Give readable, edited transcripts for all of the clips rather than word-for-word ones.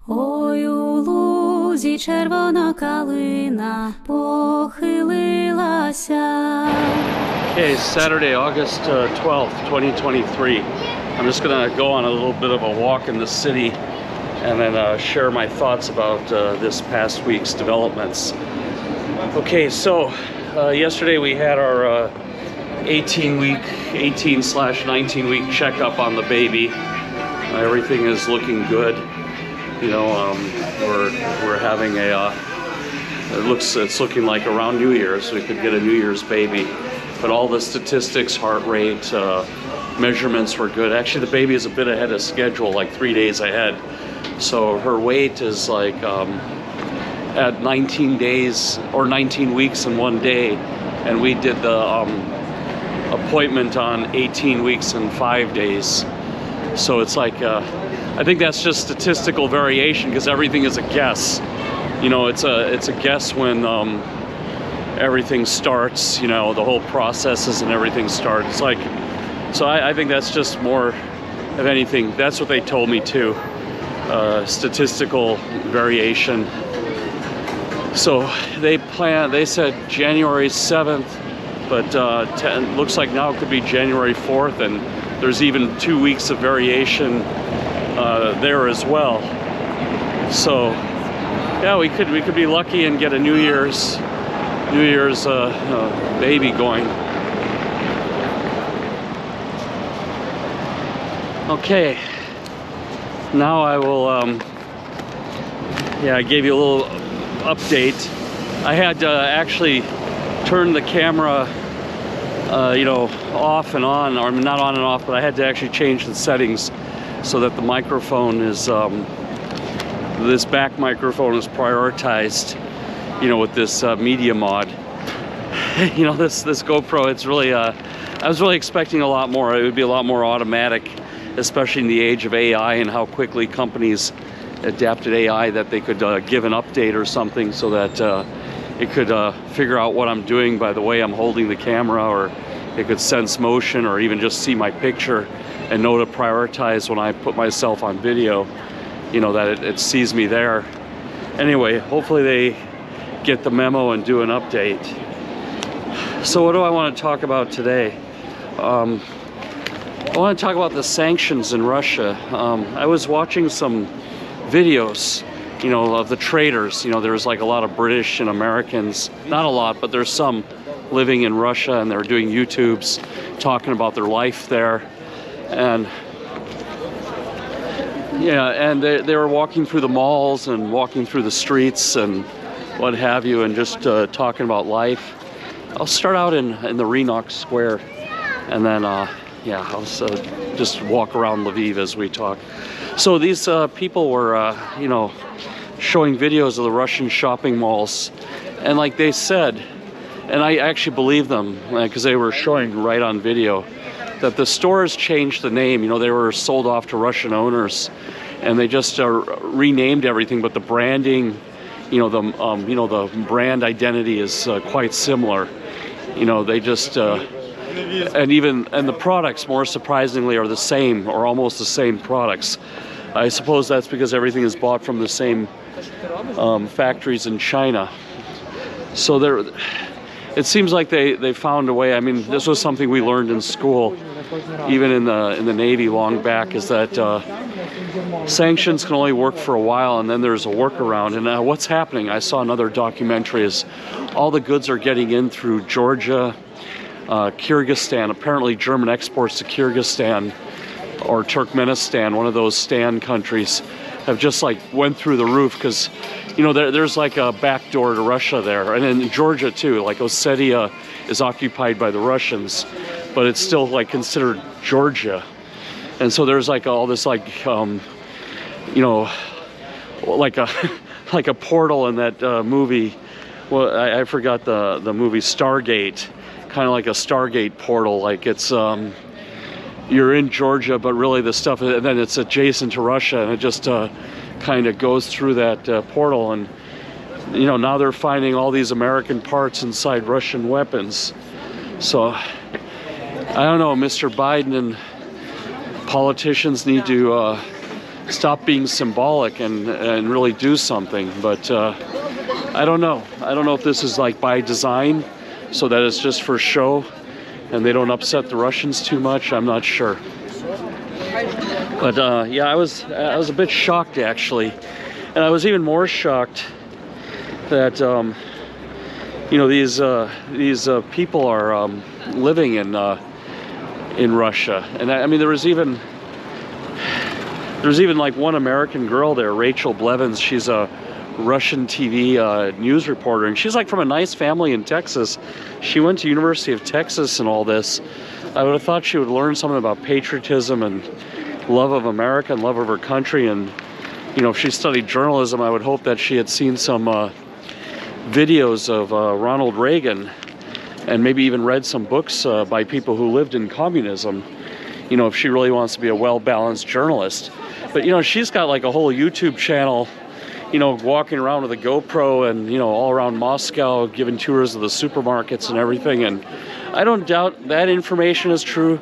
Ой, у лузі червона калина похилилася. Okay, Saturday, August 12th, 2023. I'm just gonna go on a little bit of a walk in the city and then share my thoughts about this past week's developments. Okay, so yesterday we had our 18/19-week checkup on the baby. Everything is looking good. You know, we're having a it's looking like around New Year's we could get a New Year's baby. But all the statistics, heart rate, measurements were good. Actually, the baby is a bit ahead of schedule, like 3 days ahead. So her weight is like at 19 days or 19 weeks and 1 day, and we did the appointment on 18 weeks and 5 days. So it's like I think that's just statistical variation because everything is a guess. You know, it's a guess when everything starts. You know, the whole processes and everything starts. It's like, so I think that's just more of anything. That's what they told me too. Statistical variation. So they said January 7th, but looks like now it could be January 4th, and there's even 2 weeks of variation there as well. So yeah, we could be lucky and get a New Year's baby going. Okay, now I will I gave you a little update. I had to actually turn the camera you know, off and on, or not on and off, but I had to actually change the settings so that the microphone is this back microphone is prioritized, you know, with this media mod. You know, this GoPro, it's really I was really expecting a lot more. It would be a lot more automatic, especially in the age of AI and how quickly companies adapted AI, that they could give an update or something so that it could figure out what I'm doing by the way I'm holding the camera, or it could sense motion, or even just see my picture and know to prioritize when I put myself on video, you know, that it sees me there. Anyway, hopefully they get the memo and do an update. So what do I want to talk about today? I want to talk about the sanctions in Russia. I was watching some videos, you know, of the traders. You know, there's like a lot of British and Americans, not a lot, but there's some living in Russia, and they're doing YouTubes talking about their life there. And yeah, and they were walking through the malls and walking through the streets and what have you, and just talking about life. I'll start out in the Renox Square, and then yeah, I'll just walk around Lviv as we talk. So these people were you know, showing videos of the Russian shopping malls, and like they said, and I actually believe them because they were showing right on video, that the stores changed the name. You know, they were sold off to Russian owners, and they just renamed everything, but the branding, you know, the brand identity is quite similar. You know, they just and the products, more surprisingly, are the same, or almost the same products. I suppose that's because everything is bought from the same factories in China. So it seems like they found a way. I mean, this was something we learned in school, even in the Navy long back, is that sanctions can only work for a while, and then there's a workaround. And what's happening, I saw another documentary, is all the goods are getting in through Georgia, Kyrgyzstan. Apparently German exports to Kyrgyzstan or Turkmenistan, one of those Stan countries, have just like went through the roof, because you know, there's like a back door to Russia there, and in Georgia too. Like Ossetia is occupied by the Russians, but it's still like considered Georgia. And so there's like all this like you know, like a like a portal in that movie. Well, I forgot the movie Stargate, kind of like a Stargate portal. Like it's you're in Georgia, but really the stuff, and then it's adjacent to Russia, and it just kind of goes through that portal. And you know, now they're finding all these American parts inside Russian weapons. So I don't know, Mr. Biden and politicians need to stop being symbolic and really do something. But I don't know. I don't know if this is like by design, so that it's just for show and they don't upset the Russians too much. I'm not sure. But yeah, I was a bit shocked actually, and I was even more shocked that you know, these people are living in Russia, and I mean there was even like one American girl there, Rachel Blevins. She's a Russian TV news reporter, and she's like from a nice family in Texas. She went to University of Texas and all this. I would have thought she would learn something about patriotism and love of America and love of her country. And you know, if she studied journalism, I would hope that she had seen some videos of Ronald Reagan, and maybe even read some books by people who lived in communism, you know, if she really wants to be a well-balanced journalist. But you know, she's got like a whole YouTube channel, you know, walking around with a GoPro and, you know, all around Moscow, giving tours of the supermarkets and everything. And I don't doubt that information is true.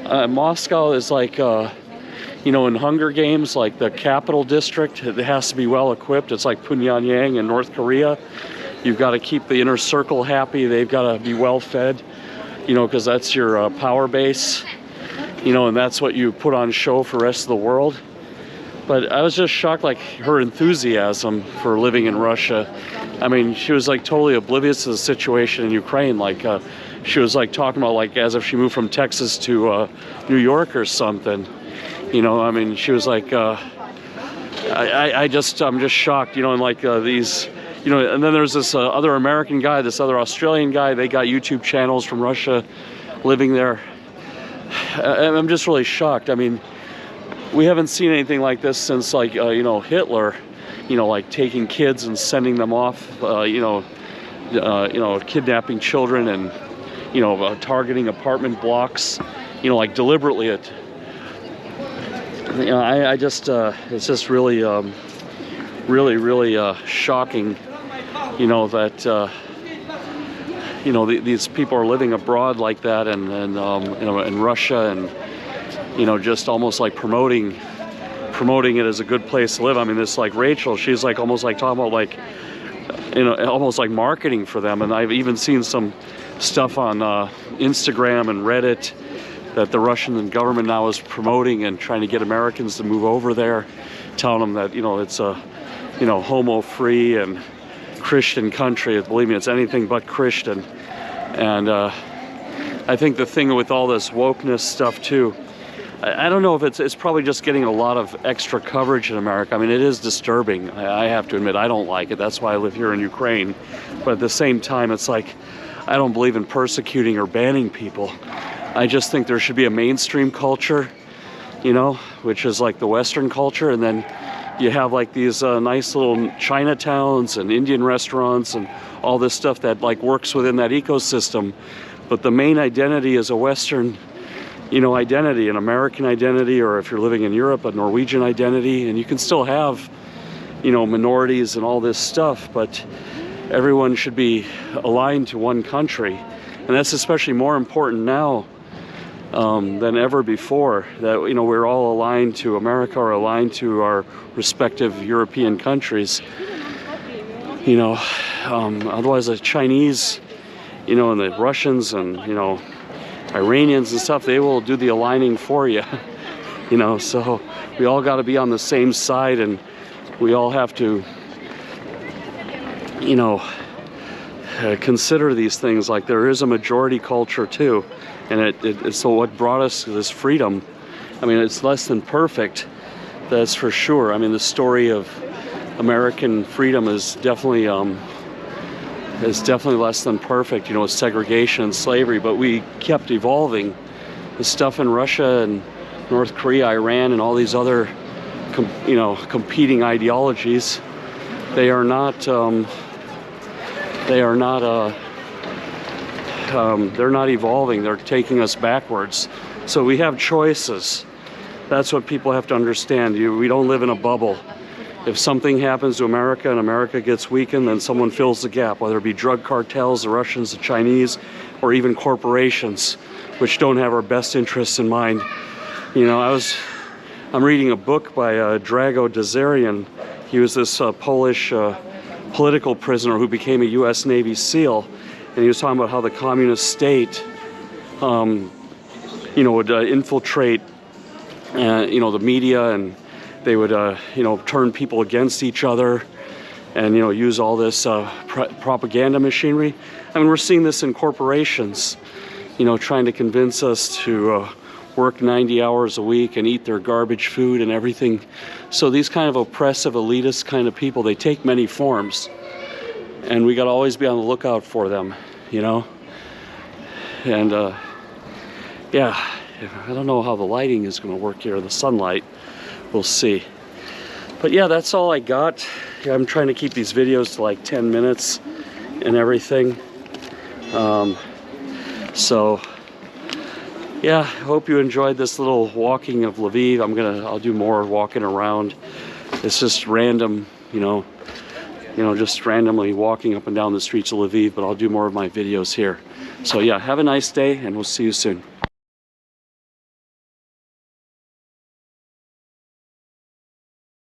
Moscow is like, you know, in Hunger Games, like the capital district, it has to be well equipped. It's like Pyongyang in North Korea. You've got to keep the inner circle happy. They've got to be well fed, you know, because that's your power base, you know, and that's what you put on show for the rest of the world. But I was just shocked, like her enthusiasm for living in Russia. I mean, she was like totally oblivious to the situation in Ukraine. Like she was like talking about like as if she moved from Texas to New York or something. You know, I mean, she was like, I'm just shocked, you know, and like these, you know, and then there's this other American guy, this other Australian guy, they got YouTube channels from Russia living there. I'm just really shocked. I mean, we haven't seen anything like this since like, you know, Hitler, you know, like taking kids and sending them off, you know, kidnapping children and, you know, targeting apartment blocks, you know, like deliberately. You know, I just, it's just really, really shocking, you know, that, you know, these people are living abroad like that, and you know, in Russia, and, you know, just almost like promoting it as a good place to live. I mean, this like Rachel, she's like almost like talking about like, you know, almost like marketing for them. And I've even seen some stuff on Instagram and Reddit that the Russian government now is promoting and trying to get Americans to move over there, telling them that, you know, it's a, you know, homo-free and Christian country. Believe me, it's anything but Christian. And I think the thing with all this wokeness stuff too, I don't know if it's probably just getting a lot of extra coverage in America. I mean, it is disturbing. I have to admit, I don't like it. That's why I live here in Ukraine. But at the same time, it's like, I don't believe in persecuting or banning people. I just think there should be a mainstream culture, you know, which is like the Western culture, and then you have like these nice little Chinatowns and Indian restaurants and all this stuff that like works within that ecosystem. But the main identity is a Western, you know, identity, an American identity, or if you're living in Europe, a Norwegian identity. And you can still have, you know, minorities and all this stuff, but everyone should be aligned to one country. And that's especially more important now than ever before, that, you know, we're all aligned to America or aligned to our respective European countries. You know, otherwise the Chinese, you know, and the Russians and, you know, Iranians and stuff, they will do the aligning for you. You know, so we all got to be on the same side, and we all have to, you know, consider these things. Like, there is a majority culture too, and it's so what brought us to this freedom. I mean, it's less than perfect, that's for sure. I mean, the story of American freedom is definitely less than perfect, you know, with segregation and slavery, but we kept evolving. The stuff in Russia and North Korea, Iran, and all these other you know, competing ideologies, they're not evolving. They're taking us backwards. So we have choices. That's what people have to understand. We don't live in a bubble. If something happens to America and America gets weakened, then someone fills the gap, whether it be drug cartels, the Russians, the Chinese, or even corporations, which don't have our best interests in mind. You know, I I'm reading a book by Drago Dazarian. He was this Polish political prisoner who became a U.S. Navy SEAL, and he was talking about how the communist state, you know, would infiltrate, you know, the media, and they would, you know, turn people against each other, and, you know, use all this propaganda machinery. I mean, we're seeing this in corporations, you know, trying to convince us to work 90 hours a week and eat their garbage food and everything. So these kind of oppressive, elitist kind of people, they take many forms, and we got to always be on the lookout for them, you know. And yeah, I don't know how the lighting is going to work here, the sunlight. We'll see. But yeah, that's all I got. I'm trying to keep these videos to like 10 minutes and everything. So yeah, I hope you enjoyed this little walking of Lviv. I'll do more walking around. It's just random, you know, just randomly walking up and down the streets of Lviv, but I'll do more of my videos here. So yeah, have a nice day, and we'll see you soon.